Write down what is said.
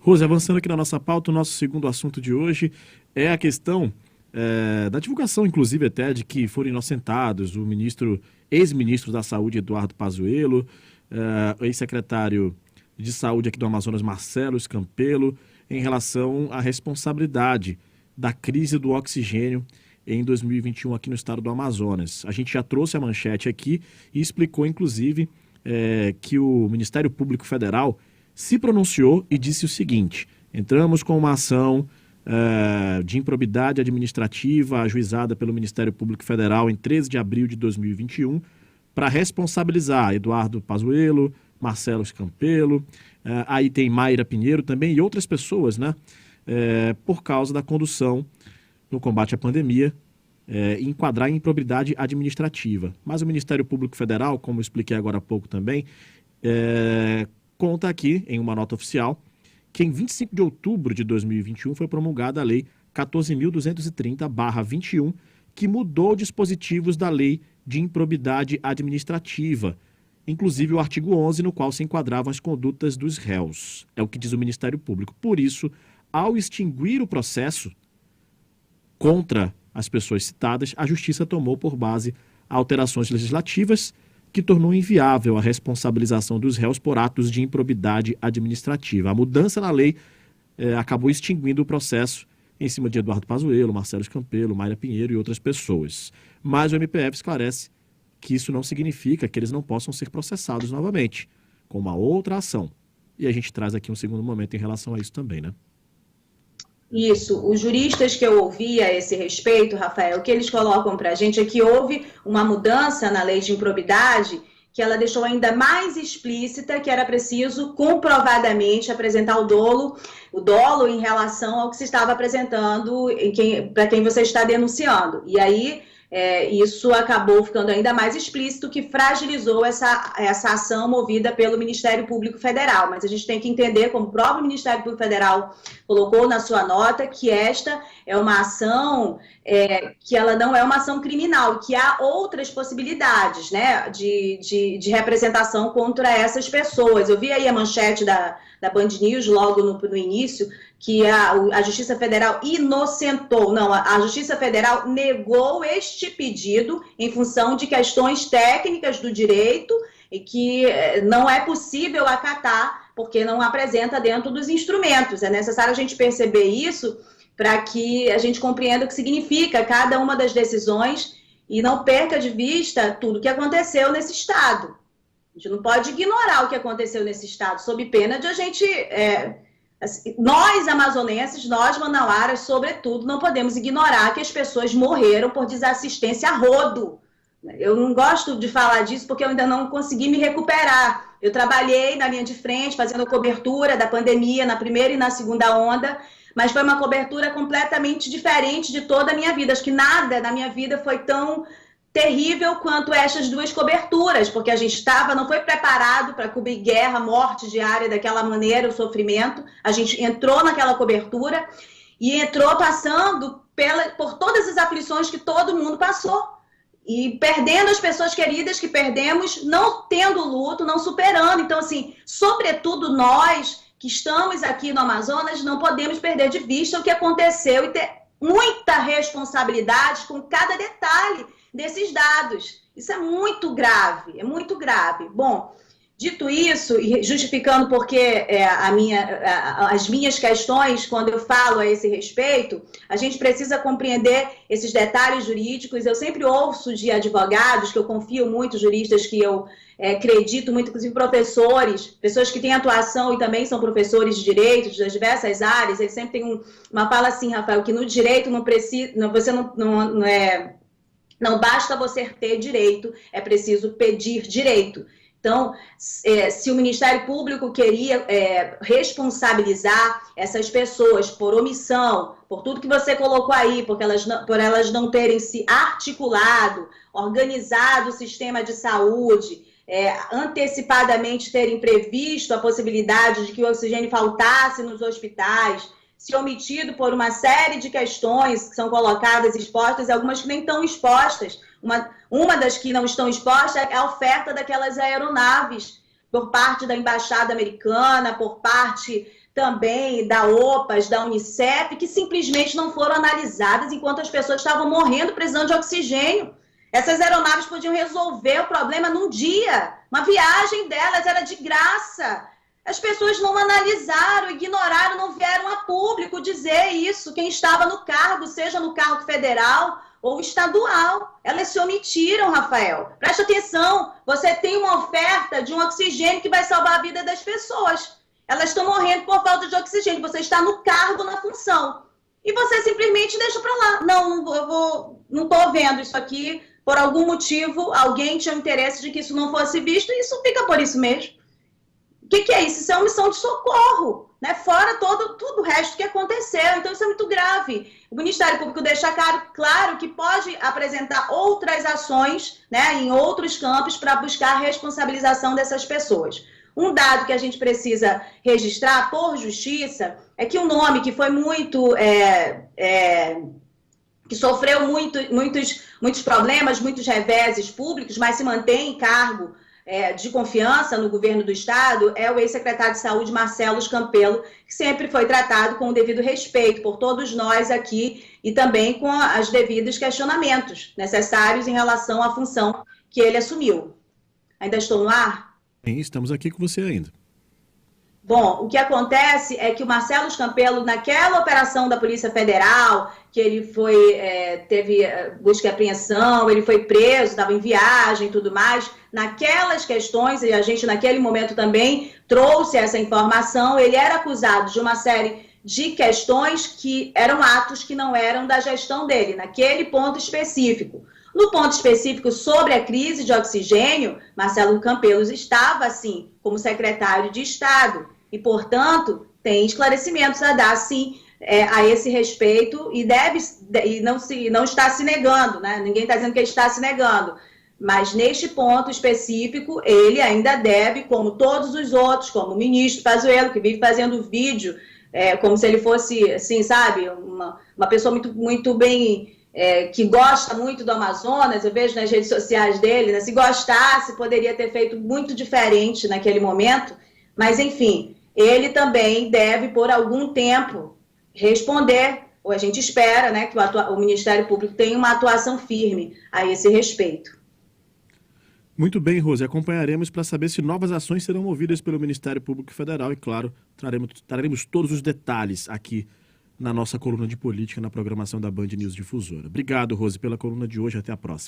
Rose, avançando aqui na nossa pauta, o nosso segundo assunto de hoje é a questão da divulgação, inclusive até, de que foram inocentados o ex-ministro da Saúde, Eduardo Pazuello, o ex-secretário de Saúde aqui do Amazonas, Marcelo Campelo, em relação à responsabilidade da crise do oxigênio em 2021 aqui no estado do Amazonas. A gente já trouxe a manchete aqui e explicou, inclusive, que o Ministério Público Federal se pronunciou e disse o seguinte: entramos com uma ação de improbidade administrativa ajuizada pelo Ministério Público Federal em 13 de abril de 2021 para responsabilizar Eduardo Pazuello, Marcelo Campelo, aí tem Mayra Pinheiro também e outras pessoas, né, por causa da condução no combate à pandemia, enquadrar em improbidade administrativa. Mas o Ministério Público Federal, como eu expliquei agora há pouco também, conta aqui, em uma nota oficial, que em 25 de outubro de 2021 foi promulgada a Lei 14.230/21, que mudou dispositivos da Lei de Improbidade Administrativa, inclusive o artigo 11, no qual se enquadravam as condutas dos réus. É o que diz o Ministério Público. Por isso, ao extinguir o processo contra as pessoas citadas, a Justiça tomou por base alterações legislativas que tornou inviável a responsabilização dos réus por atos de improbidade administrativa. A mudança na lei acabou extinguindo o processo em cima de Eduardo Pazuello, Marcelo Campelo, Mayra Pinheiro e outras pessoas. Mas o MPF esclarece que isso não significa que eles não possam ser processados novamente, com uma outra ação. E a gente traz aqui um segundo momento em relação a isso também, né? Isso, os juristas que eu ouvi a esse respeito, Rafael, o que eles colocam para a gente é que houve uma mudança na lei de improbidade que ela deixou ainda mais explícita que era preciso comprovadamente apresentar o dolo em relação ao que se estava apresentando para quem você está denunciando. E aí isso acabou ficando ainda mais explícito, que fragilizou essa ação movida pelo Ministério Público Federal. Mas a gente tem que entender, como o próprio Ministério Público Federal colocou na sua nota, que esta é uma ação que ela não é uma ação criminal, que há outras possibilidades, né, de representação contra essas pessoas. Eu vi aí a manchete da Band News logo no início, que a Justiça Federal inocentou, não, a Justiça Federal negou este pedido em função de questões técnicas do direito e que não é possível acatar porque não apresenta dentro dos instrumentos. É necessário a gente perceber isso para que a gente compreenda o que significa cada uma das decisões e não perca de vista tudo o que aconteceu nesse Estado. A gente não pode ignorar o que aconteceu nesse Estado, sob pena de a gente... nós, amazonenses, nós, manauaras, sobretudo, não podemos ignorar que as pessoas morreram por desassistência a rodo. Eu não gosto de falar disso porque eu ainda não consegui me recuperar. Eu trabalhei na linha de frente, fazendo a cobertura da pandemia na primeira e na segunda onda, mas foi uma cobertura completamente diferente de toda a minha vida. Acho que nada na minha vida foi tão terrível quanto estas duas coberturas, porque a gente não foi preparado para cobrir guerra, morte diária daquela maneira, o sofrimento. A gente entrou naquela cobertura e entrou passando por todas as aflições que todo mundo passou. E perdendo as pessoas queridas que perdemos, não tendo luto, não superando. Então, assim, sobretudo nós que estamos aqui no Amazonas, não podemos perder de vista o que aconteceu e ter muita responsabilidade com cada detalhe desses dados. Isso é muito grave, é muito grave. Bom, dito isso, e justificando porque as minhas questões, quando eu falo a esse respeito, a gente precisa compreender esses detalhes jurídicos. Eu sempre ouço de advogados, que eu confio muito, juristas que eu acredito muito, inclusive professores, pessoas que têm atuação e também são professores de direito, das diversas áreas. Eles sempre têm uma fala assim, Rafael, que no direito não precisa, você não basta você ter direito, é preciso pedir direito. Então, se o Ministério Público queria responsabilizar essas pessoas por omissão, por tudo que você colocou aí, por elas não terem se articulado, organizado o sistema de saúde, antecipadamente terem previsto a possibilidade de que o oxigênio faltasse nos hospitais, se omitido por uma série de questões que são colocadas, expostas, e algumas que nem estão expostas. Uma das que não estão expostas é a oferta daquelas aeronaves por parte da Embaixada Americana, por parte também da OPAS, da Unicef, que simplesmente não foram analisadas enquanto as pessoas estavam morrendo, precisando de oxigênio. Essas aeronaves podiam resolver o problema num dia. Uma viagem delas era de graça. As pessoas não analisaram, ignoraram, não vieram a público dizer isso. Quem estava no cargo, seja no cargo federal ou estadual. Elas se omitiram, Rafael. Preste atenção, você tem uma oferta de um oxigênio que vai salvar a vida das pessoas. Elas estão morrendo por falta de oxigênio. Você está no cargo, na função. E você simplesmente deixa para lá. Não estou vendo isso aqui. Por algum motivo, alguém tinha o interesse de que isso não fosse visto e isso fica por isso mesmo. O que é isso? Isso é uma missão de socorro, né? Fora tudo o resto que aconteceu. Então, isso é muito grave. O Ministério Público deixa claro que pode apresentar outras ações, né, em outros campos para buscar a responsabilização dessas pessoas. Um dado que a gente precisa registrar por justiça é que um nome que foi muito... que sofreu muitos problemas, muitos reveses públicos, mas se mantém em cargo de confiança no governo do Estado, é o ex-secretário de Saúde, Marcelo Campelo, que sempre foi tratado com o devido respeito por todos nós aqui e também com os devidos questionamentos necessários em relação à função que ele assumiu. Ainda estou no ar? Sim, estamos aqui com você ainda. Bom, o que acontece é que o Marcelo Campelo, naquela operação da Polícia Federal, que ele teve busca e apreensão, ele foi preso, estava em viagem e tudo mais, naquelas questões, e a gente naquele momento também trouxe essa informação, ele era acusado de uma série de questões que eram atos que não eram da gestão dele, naquele ponto específico. No ponto específico sobre a crise de oxigênio, Marcelo Campelo estava, sim, como secretário de Estado. E, portanto, tem esclarecimentos a dar, sim, a esse respeito e não está se negando, né? Ninguém está dizendo que ele está se negando. Mas, neste ponto específico, ele ainda deve, como todos os outros, como o ministro Pazuello, que vive fazendo vídeo, como se ele fosse, assim, sabe, uma pessoa muito bem... que gosta muito do Amazonas, eu vejo nas redes sociais dele, né? Se gostasse, poderia ter feito muito diferente naquele momento, mas, enfim... ele também deve, por algum tempo, responder, ou a gente espera, né, que o Ministério Público tenha uma atuação firme a esse respeito. Muito bem, Rose, acompanharemos para saber se novas ações serão movidas pelo Ministério Público Federal e, claro, traremos todos os detalhes aqui na nossa coluna de política na programação da Band News Difusora. Obrigado, Rose, pela coluna de hoje. Até a próxima.